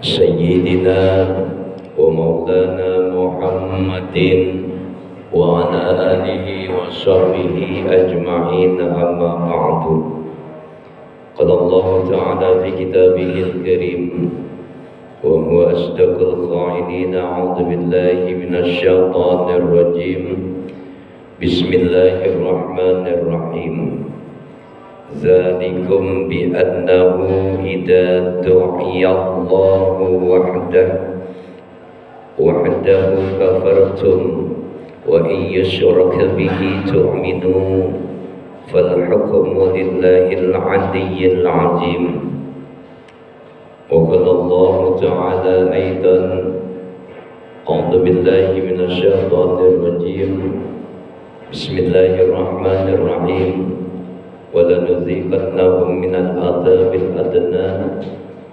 سيدنا ومولانا محمد وعلى آله وصحبه أجمعين أما بعد قال الله تعالى في كتابه الكريم وهو أصدق القائلين أعوذ بالله من الشيطان الرجيم بسم الله الرحمن الرحيم ذلكم بأنه إذا دعي الله وحده كفرتم وإن يشرك به تؤمنوا فالحكم لله العلي العظيم وقال الله تعالى أيضا أعوذ بالله من الشيطان الرجيم بسم الله الرحمن الرحيم ولنذيقنهم من العذاب الأدنى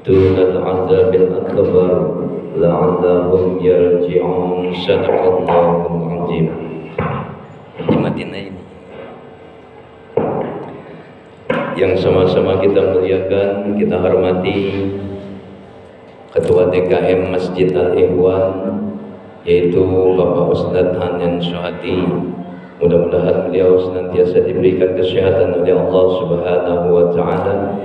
دون العذاب الأكبر لعلهم يرجعون صدق الله العظيم. Yang sama-sama kita muliakan, kita hormati Ketua DKM Masjid Al-Ikhwan, yaitu Bapak Ustadz Hanan Suhadi. Mudah-mudahan beliau senantiasa diberikan kesehatan oleh Allah Subhanahu wa Ta'ala.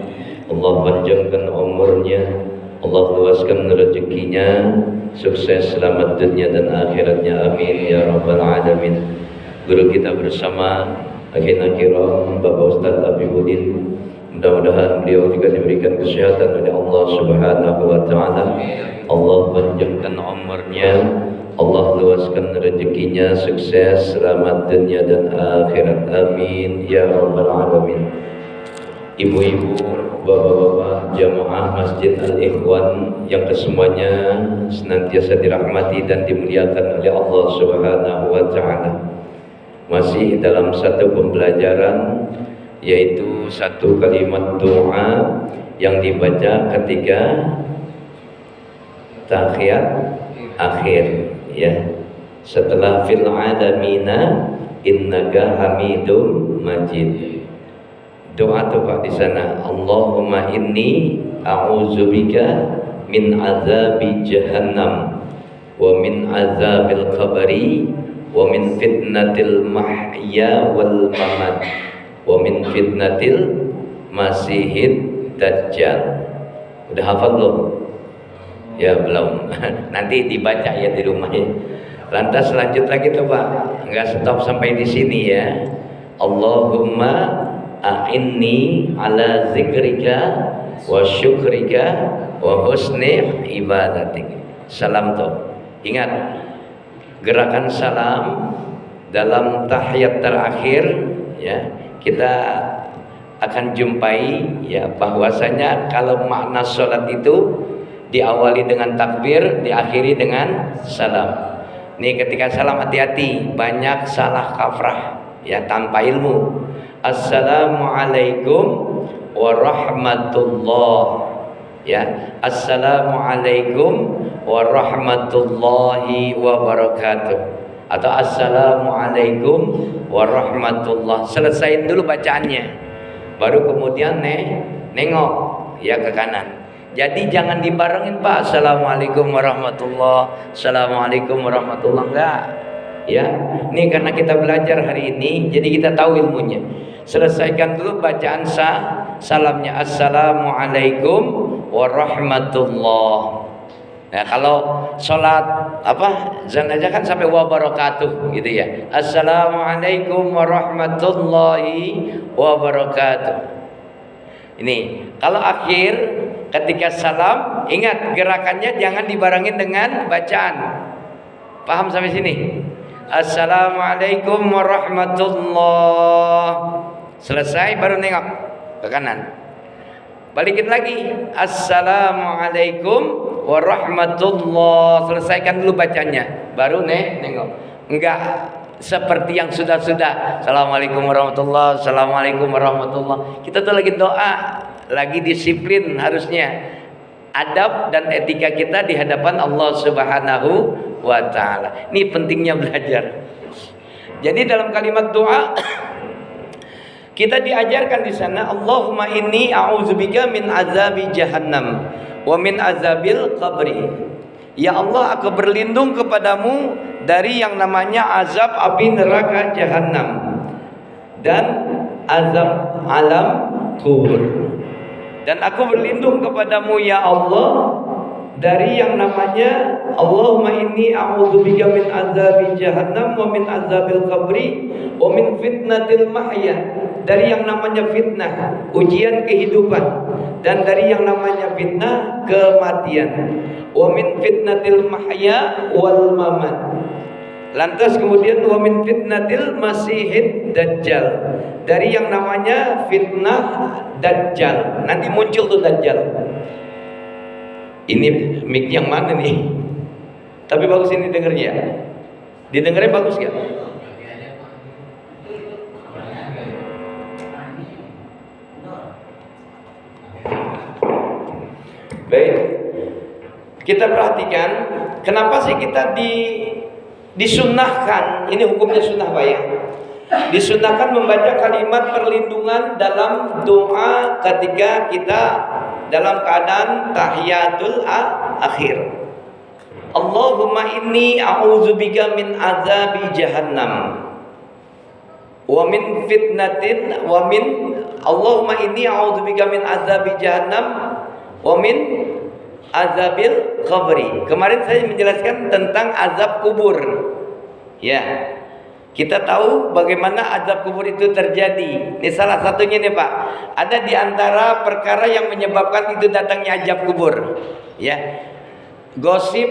Allah panjangkan umurnya, Allah luaskan rezekinya, sukses selamat dunia dan akhiratnya, amin ya rabbal alamin. Guru kita bersama akhirnya kiram Bapak Ustadz Abibuddin, mudah-mudahan beliau juga diberikan kesehatan oleh Allah Subhanahu wa Ta'ala. Allah panjangkan umurnya, Allah luaskan rezekinya, sukses selamat dunia dan akhirat, amin ya rabbal alamin. Ibu-ibu, bapak-bapak, jamaah Masjid Al-Ikhwan yang kesemuanya senantiasa dirahmati dan dimuliakan oleh Allah Subhanahu wa Ta'ala. Masih dalam satu pembelajaran, yaitu satu kalimat doa yang dibaca ketika tahiyat akhir, ya, setelah fil alamina innaka hamidum majid. Doa tuh Pak di sana, Allahumma inni a'udzubika min azabi jahannam wa min azabil qabri wa min fitnatil mahya wal mamat wa min fitnatil masihid dajjal. Udah hafal belum? Ya belum. Nanti dibaca ya di rumah ya. Lantas lanjut lagi tuh Pak, nggak stop sampai di sini ya. Allahumma a'inni ala zikrika wa syukrika wa husni ibadatik. Salam tuh. Ingat, gerakan salam dalam tahiyat terakhir ya, kita akan jumpai ya bahwasanya kalau makna sholat itu diawali dengan takbir, diakhiri dengan salam. Nih ketika salam hati-hati, banyak salah kafrah ya tanpa ilmu. Assalamualaikum warahmatullah, ya, assalamualaikum warahmatullahi wabarakatuh, atau assalamualaikum warahmatullah. Selesaiin dulu bacaannya, baru kemudian nengok ya ke kanan. Jadi jangan dibarengin Pak, assalamualaikum warahmatullah, assalamualaikum warahmatullah, enggak ya. Ini karena kita belajar hari ini, jadi kita tahu ilmunya. Selesaikan dulu bacaan salamnya, assalamualaikum warahmatullah. Nah kalau sholat zan aja kan sampai wabarakatuh gitu ya, assalamualaikum warahmatullahi wabarakatuh. Ini kalau akhir ketika salam, ingat gerakannya jangan dibarengin dengan bacaan. Paham sampai sini? Assalamualaikum warahmatullah. Selesai baru nengok ke kanan. Balikin lagi, assalamualaikum warahmatullah. Selesaikan dulu bacanya, baru nengok. Enggak seperti yang sudah-sudah. Assalamualaikum warahmatullah, assalamualaikum warahmatullah. Kita tuh lagi doa, lagi disiplin harusnya. Adab dan etika kita di hadapan Allah Subhanahu wa Ta'ala. Ini pentingnya belajar. Jadi dalam kalimat doa kita diajarkan di sana, Allahumma inni a'udzubika min azabi jahannam wa min azabil qabri. Ya Allah, aku berlindung kepadamu dari yang namanya azab api neraka jahanam dan azab alam kubur. Dan aku berlindung kepadamu ya Allah dari yang namanya Allahumma inni a'udzubika min azabi jahannam wa min azabil qabri wa min fitnatil mahya, dari yang namanya fitnah ujian kehidupan dan dari yang namanya fitnah kematian, wa min fitnatil mahya wal mamat. Lantas kemudian wa min fitnatil masihid dajjal, dari yang namanya fitnah dajjal. Nanti muncul tuh dajjal. Ini mic yang mana nih? Tapi bagus ini dengernya. Didengarnya bagus gak? Baik. Kita perhatikan kenapa sih kita disunnahkan, ini hukumnya sunnah Pak ya. Disunnahkan membaca kalimat perlindungan dalam doa ketika kita dalam keadaan tahiyatul akhir. Allahumma inni a'udzubika min azabi jahannam wa min fitnatin wa min Allahumma inni a'udzubika min azabi jahannam wa min azabil qabri. Kemarin saya menjelaskan tentang azab kubur. Ya. Kita tahu bagaimana azab kubur itu terjadi. Ini salah satunya nih Pak. Ada di antara perkara yang menyebabkan itu datangnya azab kubur. Ya, gosip,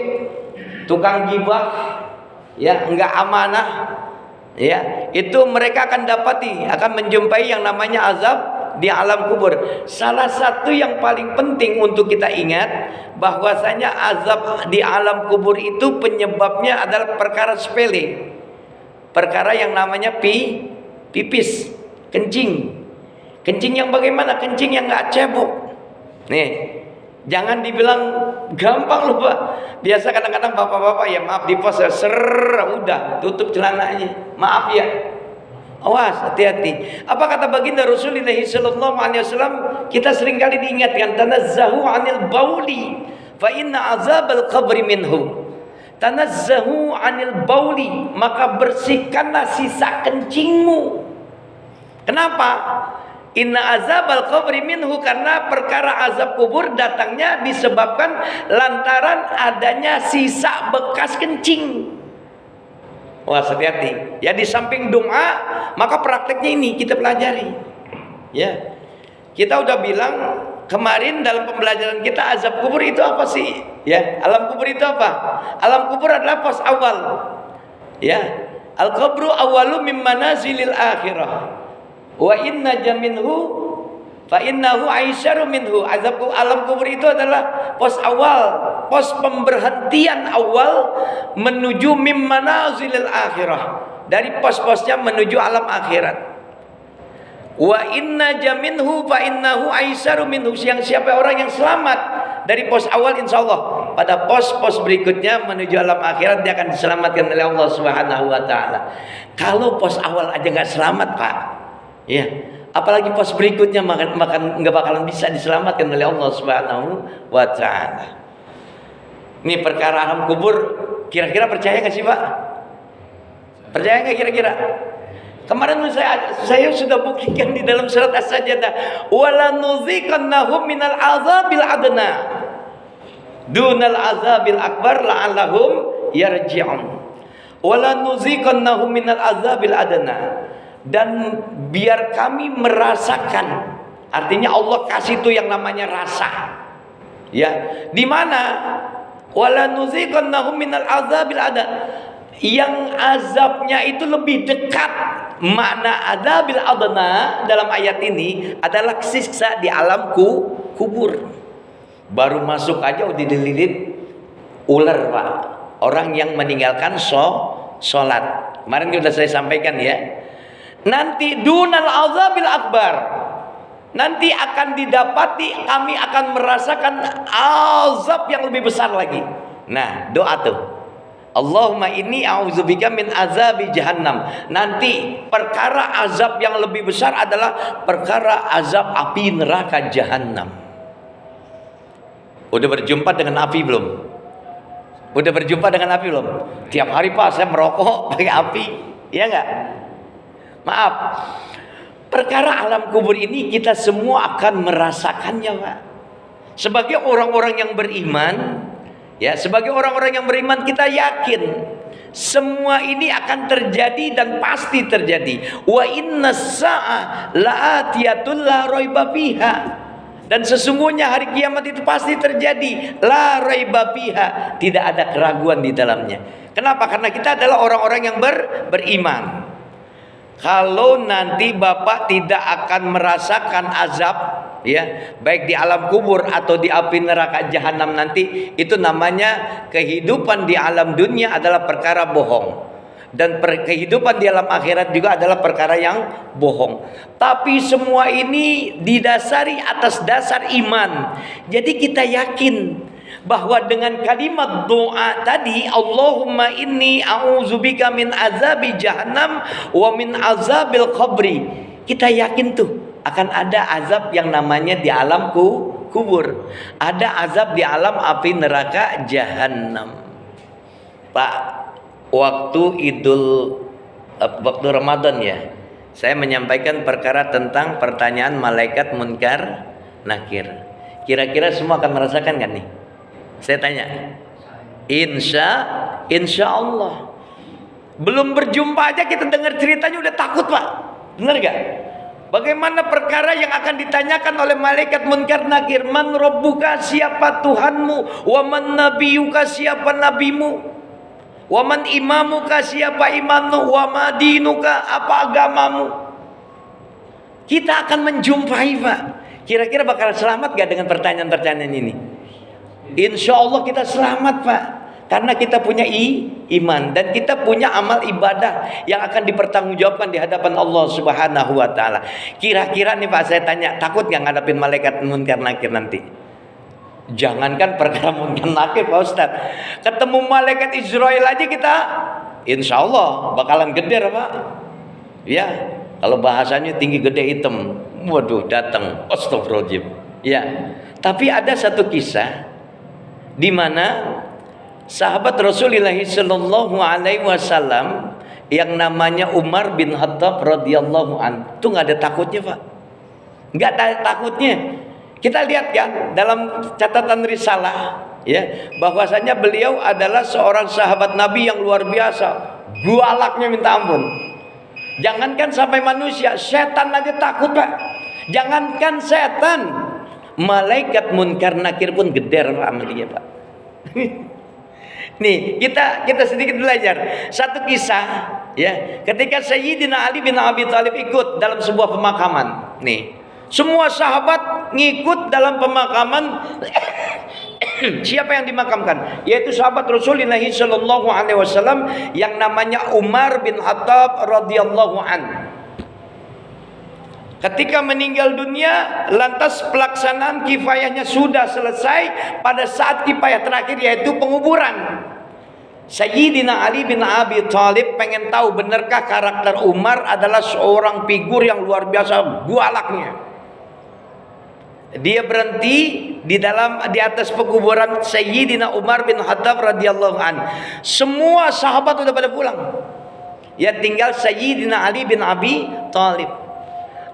tukang gibah, ya, enggak amanah, ya, itu mereka akan dapati, akan menjumpai yang namanya azab di alam kubur. Salah satu yang paling penting untuk kita ingat bahwasanya azab di alam kubur itu penyebabnya adalah perkara sepele. Perkara yang namanya pipis, kencing. Kencing yang bagaimana? Kencing yang nggak cebok. Nih, jangan dibilang gampang loh Pak. Biasa kadang-kadang bapak-bapak ya maaf di pos udah tutup celananya. Maaf ya. Awas, hati-hati. Apa kata baginda Rasulullah sallallahu alaihi wasallam? Kita seringkali diingatkan tanazzahu 'anil bauli fa inna azabal qabri minhu. Tanazzahu 'anil bauli, maka bersihkanlah sisa kencingmu. Kenapa? Inna azabal qabri minhu, karena perkara azab kubur datangnya disebabkan lantaran adanya sisa bekas kencing. Wah, hati-hati. Ya, di samping doa, maka prakteknya ini kita pelajari. Ya. Kita udah bilang kemarin dalam pembelajaran kita azab kubur itu apa sih? Ya, alam kubur itu apa? Alam kubur adalah pos awal. Ya. Al-qabru awalu min manazilil akhirah. Wa inna jaminhu fa innahu aisyaru minhu. Azab alam kubur itu adalah pos awal, pos pemberhentian awal menuju min manazilil akhirah. Dari pos-posnya menuju alam akhirat. Wa inna jaminhu fa innahu aisaru minhu. Yang siapa orang yang selamat dari pos awal, insyaallah pada pos-pos berikutnya menuju alam akhirat dia akan diselamatkan oleh Allah Subhanahu wa taala. Kalau pos awal aja nggak selamat Pak, ya, apalagi pos berikutnya makan nggak bakalan bisa diselamatkan oleh Allah Subhanahu wa taala. Ini perkara alam kubur, kira-kira percaya nggak sih Pak? Percaya nggak kira-kira? Kemarin saya sudah buktikan di dalam surat As-Sajdah, wala nuziqannahum minal azabil adna dunal azabil akbar la'allahum yarji'un. Wala nuziqannahum minal azabil adna, dan biar kami merasakan, artinya Allah kasih itu yang namanya rasa. Ya, di mana? Wala nuziqannahum minal azabil adna, yang azabnya itu lebih dekat. Makna adabil adna dalam ayat ini adalah siksa di alam kubur. Baru masuk aja udah dililit ular Pak. Orang yang meninggalkan sholat. Kemarin sudah saya sampaikan ya. Nanti dunal azabil akbar, nanti akan didapati, kami akan merasakan azab yang lebih besar lagi. Nah, doa tuh, Allahumma inni a'udzubika min azabi jahannam. Nanti perkara azab yang lebih besar adalah perkara azab api neraka jahannam. Udah berjumpa dengan api belum? Udah berjumpa dengan api belum? Tiap hari Pak saya merokok pakai api, ya enggak? Maaf, perkara alam kubur ini kita semua akan merasakannya Pak. Sebagai orang-orang yang beriman, ya, sebagai orang-orang yang beriman kita yakin semua ini akan terjadi dan pasti terjadi. Wa inna sa'ah la'atiyatul la raiba fiha. Dan sesungguhnya hari kiamat itu pasti terjadi, la raiba fiha, tidak ada keraguan di dalamnya. Kenapa? Karena kita adalah orang-orang yang beriman. Kalau nanti Bapak tidak akan merasakan azab, ya, baik di alam kubur atau di api neraka jahanam nanti, itu namanya kehidupan di alam dunia adalah perkara bohong. Dan kehidupan di alam akhirat juga adalah perkara yang bohong. Tapi semua ini didasari atas dasar iman. Jadi kita yakin bahwa dengan kalimat doa tadi, Allahumma inni a'udzubika min azabi jahannam wa min azabil qabri, kita yakin tuh akan ada azab yang namanya di alam kubur, ada azab di alam api neraka jahanam. Pak, waktu Ramadan ya, saya menyampaikan perkara tentang pertanyaan malaikat munkar nakir. Kira-kira semua akan merasakan kan nih? Saya tanya. Insya Allah. Belum berjumpa aja kita dengar ceritanya udah takut Pak. Benar gak? Bagaimana perkara yang akan ditanyakan oleh malaikat munkar nakir? Man rabbuka, siapa Tuhanmu? Wa man nabiyuka, siapa nabimu? Wa man imamuka, siapa imanmu? Wa ma dinuka, apa agamamu? Kita akan menjumpai Pak. Kira-kira bakal selamat gak dengan pertanyaan-pertanyaan ini? Insya Allah kita selamat Pak. Karena kita punya iman dan kita punya amal ibadah yang akan dipertanggungjawabkan di hadapan Allah Subhanahu wa taala. Kira-kira nih Pak, saya tanya, takut gak ngadapin malaikat munkar nakir nanti? Jangankan perkara munkar nakir Pak Ustadz, ketemu malaikat Israel aja kita insya Allah bakalan geder Pak. Ya, kalau bahasanya tinggi gede hitam, waduh datang, astagfirullahaladzim. Ya, tapi ada satu kisah di mana sahabat Rasulullah Sallallahu Alaihi Wasallam yang namanya Umar bin Khattab radhiyallahu anhu itu nggak ada takutnya Pak, nggak ada takutnya. Kita lihat kan dalam catatan risalah, ya, bahwasanya beliau adalah seorang sahabat Nabi yang luar biasa, galaknya minta ampun. Jangankan sampai manusia, setan aja takut Pak. Jangankan setan, malaikat munkar nakir pun geder sama dia Pak. Nih kita sedikit belajar satu kisah, ya, ketika Sayyidina Ali bin Abi Thalib ikut dalam sebuah pemakaman. Nih, semua sahabat ngikut dalam pemakaman. Siapa yang dimakamkan? Yaitu sahabat Rasulullah Sallallahu Alaihi Wasallam yang namanya Umar bin Khattab radhiyallahu anhu. Ketika meninggal dunia, lantas pelaksanaan kifayahnya sudah selesai pada saat kifayah terakhir, yaitu penguburan. Sayyidina Ali bin Abi Thalib pengen tahu benarkah karakter Umar adalah seorang figur yang luar biasa galaknya. Dia berhenti di atas penguburan Sayyidina Umar bin Khattab radhiyallahu anhu. Semua sahabat sudah pada pulang. Ya tinggal Sayyidina Ali bin Abi Thalib.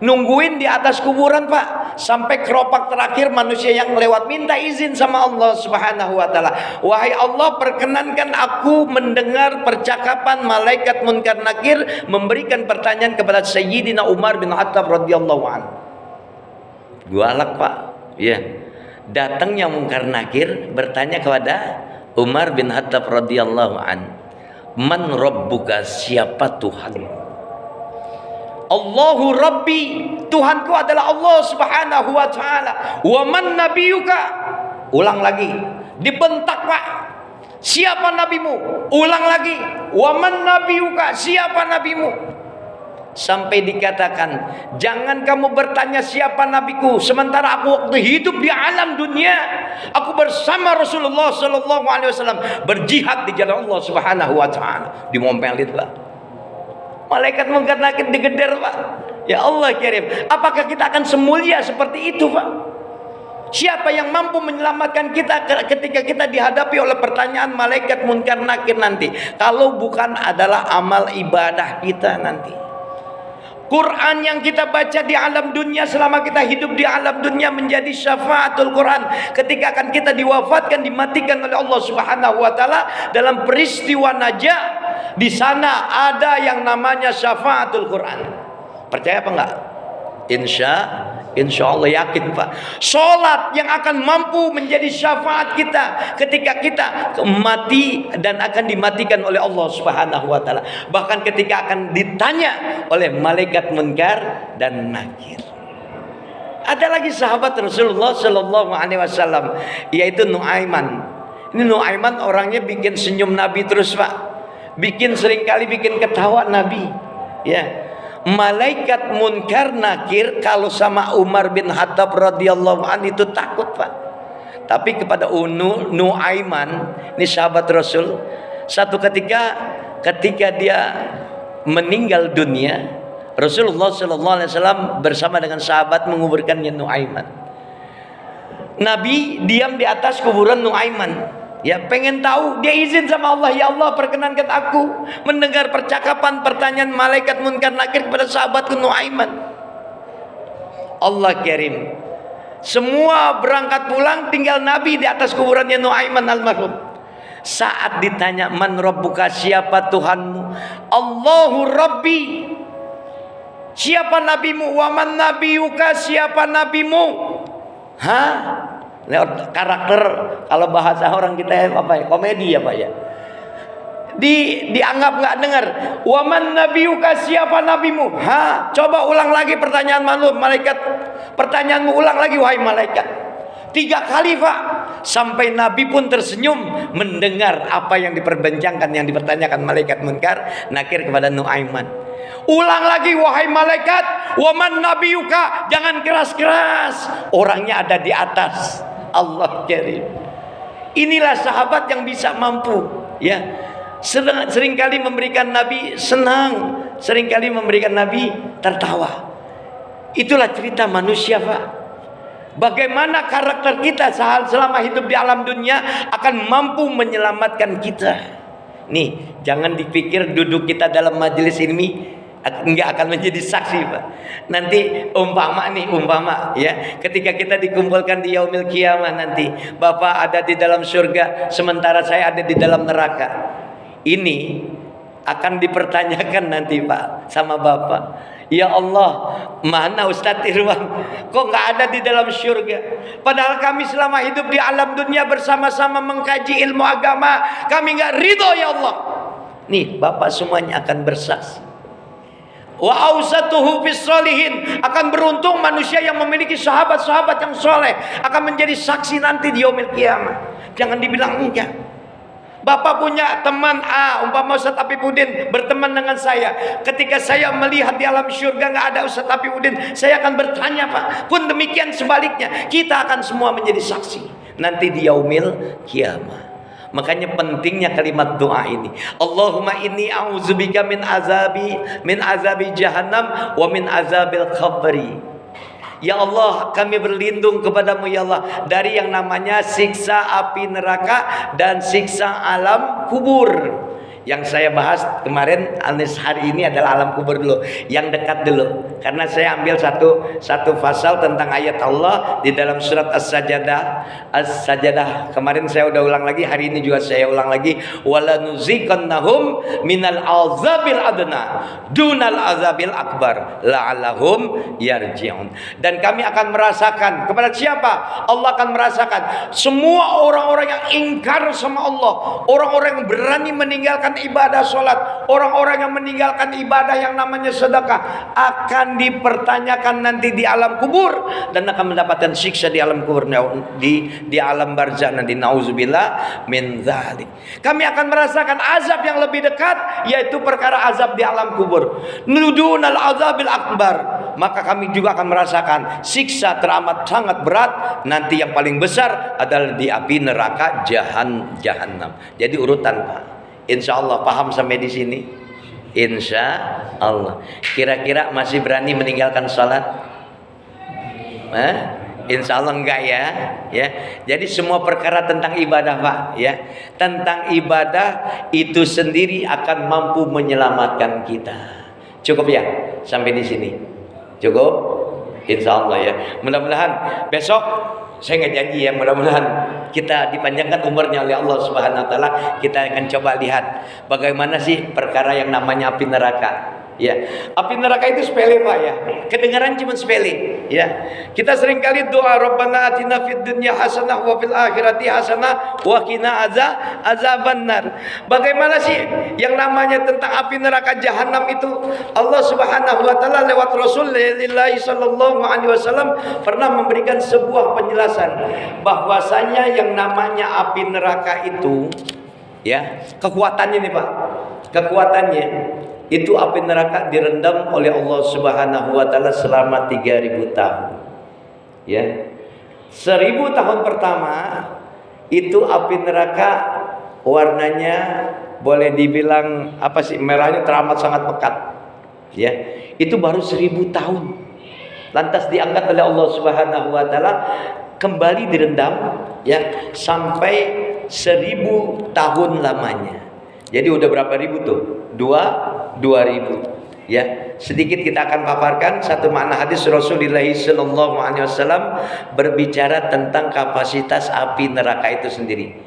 Nungguin di atas kuburan Pak, sampai keropak terakhir manusia yang lewat minta izin sama Allah Subhanahu wa taala. Wahai Allah, perkenankan aku mendengar percakapan malaikat munkar nakir memberikan pertanyaan kepada Sayyidina Umar bin Khattab radhiyallahu anhu. Galak Pak, ya. Datangnya munkar nakir bertanya kepada Umar bin Khattab radhiyallahu anhu, man rabbuka, siapa Tuhan? Allahu Rabbi, Tuhanku adalah Allah Subhanahu wa taala. Wa man nabiyuka, ulang lagi, dibentak Pak. Siapa nabimu? Ulang lagi, wa man nabiyuka, siapa nabimu? Sampai dikatakan, jangan kamu bertanya siapa nabiku, sementara aku waktu hidup di alam dunia, aku bersama Rasulullah Sallallahu Alaihi Wasallam berjihad di jalan Allah Subhanahu wa taala. Dimompelin Pak. Malaikat munkar nakir digeder Pak. Ya Allah kirim. Apakah kita akan semulia seperti itu Pak? Siapa yang mampu menyelamatkan kita ketika kita dihadapi oleh pertanyaan malaikat munkar nakir nanti? Kalau bukan adalah amal ibadah kita nanti. Quran yang kita baca di alam dunia selama kita hidup di alam dunia menjadi syafaatul Quran. Ketika akan kita diwafatkan, dimatikan oleh Allah Subhanahu wa taala dalam peristiwa najah, di sana ada yang namanya syafaatul Quran. Percaya apa enggak? Insya Allah yakin Pak. Sholat yang akan mampu menjadi syafaat kita ketika kita mati dan akan dimatikan oleh Allah Subhanahu wa taala. Bahkan ketika akan ditanya oleh malaikat munkar dan nakir. Ada lagi sahabat Rasulullah Shallallahu Alaihi Wasallam, yaitu Nuaiman. Ini Nuaiman orangnya bikin senyum Nabi terus Pak, seringkali bikin ketawa Nabi. Ya. Malaikat munkar nakir kalau sama Umar bin Khattab radhiyallahu anhu itu takut Pak. Tapi kepada Nuaiman, ini sahabat Rasul, satu ketika dia meninggal dunia, Rasulullah Shallallahu Alaihi Wasallam bersama dengan sahabat menguburkannya Nuaiman. Nabi diam di atas kuburan Nuaiman. Ya, pengen tahu, dia izin sama Allah, ya Allah perkenankan aku mendengar percakapan pertanyaan malaikat munkar nakir kepada sahabatku Nuaiman. Allah kirim. Semua berangkat pulang, tinggal Nabi di atas kuburannya Nuaiman almarhum. Saat ditanya, man rabbuka, siapa Tuhanmu? Allahu Rabbi. Siapa nabimu? Wa man nabiyuka, siapa nabimu? Hah? Karakter kalau bahasa orang kita apa ya, komedi ya Pak ya, dianggap nggak dengar. Waman nabiyuka, siapa nabimu? Coba ulang lagi pertanyaan malaikat, pertanyaanmu ulang lagi wahai malaikat. 3 kali Pak, sampai Nabi pun tersenyum mendengar apa yang diperbincangkan, yang dipertanyakan malaikat munkar nakir kepada Nuaiman. Ulang lagi wahai malaikat, waman nabiyuka, jangan keras-keras, orangnya ada di atas. Allah kirim. Inilah sahabat yang bisa mampu, ya, seringkali memberikan Nabi senang, seringkali memberikan Nabi tertawa. Itulah cerita manusia Pak. Bagaimana karakter kita selama hidup di alam dunia akan mampu menyelamatkan kita. Nih, jangan dipikir duduk kita dalam majelis ini enggak akan menjadi saksi Pak. Nanti umpama ya, ketika kita dikumpulkan di yaumil kiamah nanti, Bapak ada di dalam surga sementara saya ada di dalam neraka. Ini akan dipertanyakan nanti Pak sama Bapak. Ya Allah, mana Ustadz Irwan? Kok nggak ada di dalam surga? Padahal kami selama hidup di alam dunia bersama-sama mengkaji ilmu agama, kami nggak ridho ya Allah. Nih, Bapak semuanya akan bersaksi. Wa ausatuhu bis solihin, akan beruntung manusia yang memiliki sahabat-sahabat yang soleh akan menjadi saksi nanti di yaumil kiamah. Jangan dibilang enggak. Bapak punya teman A, umpama Ustaz Apipudin berteman dengan saya. Ketika saya melihat di alam syurga nggak ada Ustaz Apipudin, saya akan bertanya Pak. Pun demikian sebaliknya, kita akan semua menjadi saksi nanti di yaumil kiamah. Makanya pentingnya kalimat doa ini. Allahumma inni a'udzubika min azabi jahannam wa min azabil qabri. Ya Allah, kami berlindung kepadamu ya Allah dari yang namanya siksa api neraka dan siksa alam kubur. Yang saya bahas kemarin hari ini adalah alam kubur dulu, yang dekat dulu. Karena saya ambil satu pasal tentang ayat Allah di dalam surat As-Sajdah. Kemarin saya udah ulang lagi, hari ini juga saya ulang lagi. Walanuziqannahum minal azabil adna dunal azabil akbar la'allahum yarji'un. Dan kami akan merasakan, kepada siapa? Allah akan merasakan semua orang-orang yang ingkar sama Allah, orang-orang yang berani meninggalkan ibadah sholat, orang-orang yang meninggalkan ibadah yang namanya sedekah akan dipertanyakan nanti di alam kubur dan akan mendapatkan siksa di alam kubur, di alam barzakh nanti. Nauzubillah min dzalik. Kami akan merasakan azab yang lebih dekat, yaitu perkara azab di alam kubur, nudunal azabil akbar. Maka kami juga akan merasakan siksa teramat sangat berat nanti, yang paling besar adalah di api neraka jahannam. Jadi urutan Pak. Insya Allah paham sampai di sini? Insya Allah. Kira-kira masih berani meninggalkan sholat? Insya Allah enggak ya. Ya. Jadi semua perkara tentang ibadah Pak, ya. Tentang ibadah itu sendiri akan mampu menyelamatkan kita. Cukup ya sampai di sini. Cukup. Insya Allah ya. Mudah-mudahan besok saya nggak janji ya. Mudah-mudahan kita dipanjangkan umurnya oleh Allah Subhanahu Wa Taala. Kita akan coba lihat bagaimana sih perkara yang namanya api neraka. Ya, api neraka itu sepele Pak ya. Kedengaran cuma sepele, ya. Kita seringkali doa Rabbana atina fid dunya hasanah wa fil akhirati hasanah wa qina azabannar. Bagaimana sih yang namanya tentang api neraka jahanam itu? Allah Subhanahu wa taala lewat Rasulullah sallallahu alaihi wasallam pernah memberikan sebuah penjelasan bahwasanya yang namanya api neraka itu, ya, kekuatannya nih Pak. Kekuatannya itu api neraka direndam oleh Allah Subhanahu wa taala selama 3000 tahun. Ya. 1000 tahun pertama itu api neraka warnanya boleh dibilang apa sih? Merahnya teramat sangat pekat. Ya. Itu baru 1000 tahun. Lantas diangkat oleh Allah Subhanahu wa taala kembali direndam ya sampai 1000 tahun lamanya. Jadi udah berapa ribu tuh? 2000 ya. Sedikit kita akan paparkan satu makna hadis Rasulullah sallallahu alaihi wasallam berbicara tentang kapasitas api neraka itu sendiri.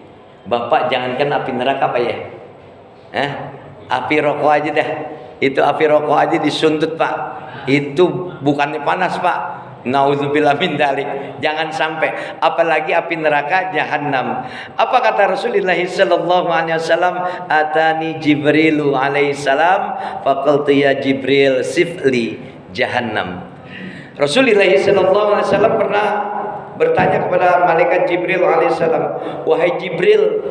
Bapak jangankan api neraka Pak ya. Api rokok aja dah. Itu api rokok aja disundut Pak. Itu bukannya panas Pak. Nauzubillah min dzalik. Jangan sampai, apalagi api neraka jahanam. Apa kata Rasulullah sallallahu alaihi wasallam? Atani Jibrilu alaihi salam faqultu ya Jibril sifli jahannam. Rasulullah sallallahu alaihi wasallam pernah bertanya kepada malaikat Jibril alaihi salam, "Wahai Jibril,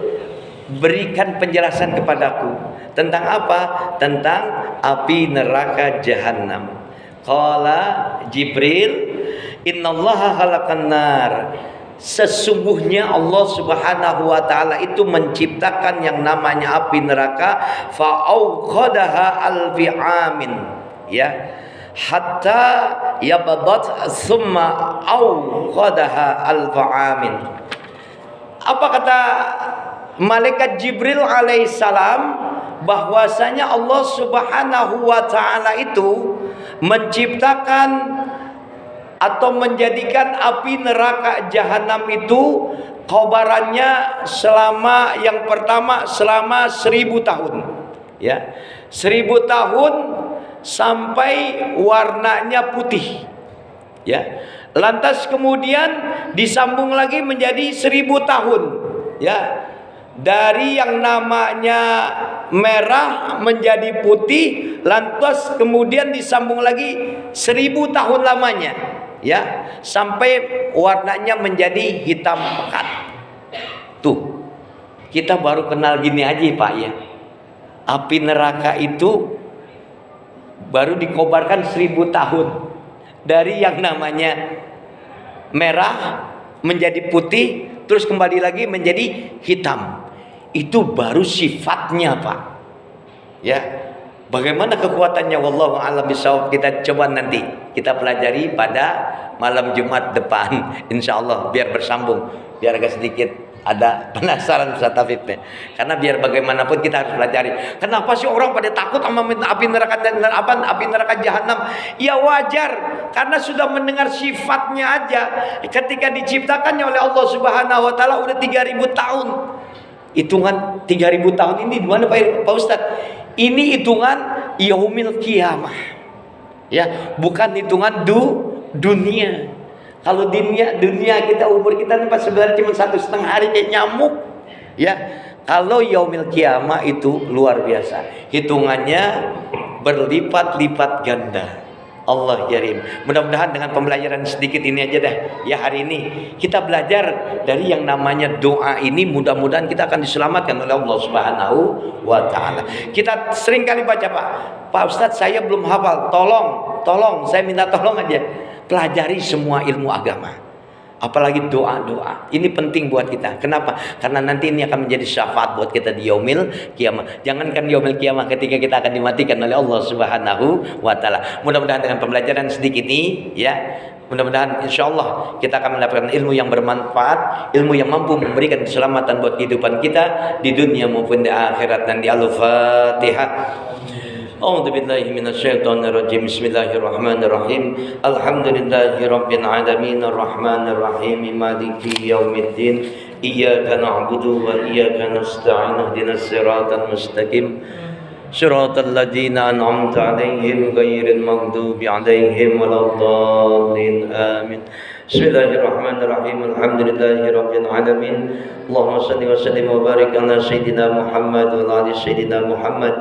berikan penjelasan kepadaku tentang apa? Tentang api neraka jahanam." Qala Jibril, innallaha khalaqan nar. Sesungguhnya Allah Subhanahu wa taala itu menciptakan yang namanya api neraka fa'auqadaha alfi amin. Ya. Hatta yabadat summa auqadaha alfa amin. Apa kata malaikat Jibril alaihissalam? Bahwasanya Allah Subhanahu wa taala itu menciptakan atau menjadikan api neraka jahanam itu kobarannya selama yang pertama selama 1000 tahun ya, 1000 tahun sampai warnanya putih ya. Lantas kemudian disambung lagi menjadi 1000 tahun ya, dari yang namanya merah menjadi putih, lantas kemudian disambung lagi 1000 tahun lamanya ya, sampai warnanya menjadi hitam pekat. Tuh, kita baru kenal gini aja Pak ya. Api neraka itu baru dikobarkan 1000 tahun, dari yang namanya merah menjadi putih, terus kembali lagi menjadi hitam. Itu baru sifatnya Pak ya. Bagaimana kekuatannya wallahu a'lam bishawab, kita coba nanti kita pelajari pada malam Jumat depan insyaallah, biar bersambung, biar agak sedikit ada penasaran Ustaz Taufik. Karena biar bagaimanapun kita harus pelajari. Kenapa sih orang pada takut sama api neraka dan api neraka jahanam? Ya wajar, karena sudah mendengar sifatnya aja. Ketika diciptakannya oleh Allah Subhanahu wa taala udah 3000 tahun. Hitungan 3000 tahun ini di mana Pak Ustadz? Ini hitungan yaumil qiyamah. Ya, bukan hitungan dunia. Kalau dunia kita umur kita nih sebenarnya cuma 1,5 hari kayak nyamuk. Ya, kalau yaumil qiyamah itu luar biasa. Hitungannya berlipat-lipat ganda. Allah Karim. Mudah-mudahan dengan pembelajaran sedikit ini aja dah ya, hari ini kita belajar dari yang namanya doa ini, mudah-mudahan kita akan diselamatkan oleh Allah Subhanahu wa taala. Kita sering kali baca Pak Ustadz saya belum hafal, tolong saya minta tolong aja, pelajari semua ilmu agama. Apalagi doa-doa. Ini penting buat kita. Kenapa? Karena nanti ini akan menjadi syafaat buat kita di yaumil kiamah. Jangankan di yaumil kiamah, ketika kita akan dimatikan oleh Allah Subhanahu wa taala. Mudah-mudahan dengan pembelajaran sedikit ini ya, mudah-mudahan insyaallah kita akan mendapatkan ilmu yang bermanfaat, ilmu yang mampu memberikan keselamatan buat kehidupan kita di dunia maupun di akhirat. Dan di Al-Fatihah. أعوذ بالله من الشيطان الرجيم بسم الله الرحمن الرحيم الحمد لله رب العالمين الرحمن الرحيم مالك يوم الدين إياك نعبد وإياك نستعين اهدنا الصراط المستقيم صراط الذين أنعمت عليهم غير المغضوب عليهم ولا الضالين آمين بسم الله الرحمن الرحيم الحمد لله رب العالمين اللهم صل وسلم وبارك على سيدنا محمد وعلى آل سيدنا محمد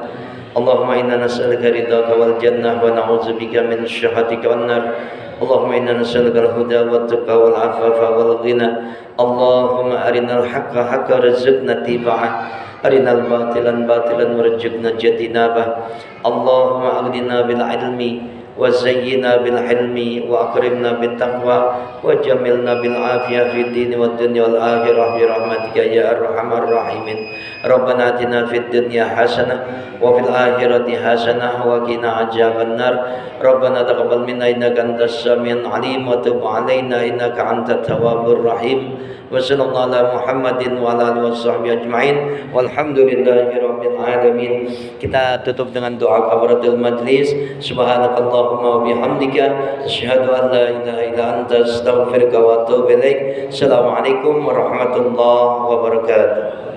اللهم إنا نسألك رضاك والجنة ونعوذ بك من شهادتك والنار اللهم إنا نسألك الهدى والتقى والعفاف والغنى اللهم أرنا الحق حقا وارزقنا اتباعه أرنا الباطل باطلا وارزقنا اجتنابه اللهم أغننا بالعلم وزينا بالحلم وأكرمنا بالتقوى وجملنا بالعافية في الدين والدنيا والآخرة برحمتك يا أرحم الراحمين ربنا آتنا في الدنيا حسنة وفي الآخرة حسنة وقنا عذاب النار ربنا تقبل منا إنك أنت السميع العليم وتب علينا إنك أنت التواب الرحيم وصلى الله على محمد وعلى آله وصحبه أجمعين والحمد لله رب العالمين. Kita tutup dengan doa kafaratul majlis. Subhanakallahumma wa bihamdika asyhadu an la ilaha illa anta astaghfiruka wa atubu ilaik. Assalamualaikum warahmatullahi wabarakatuh.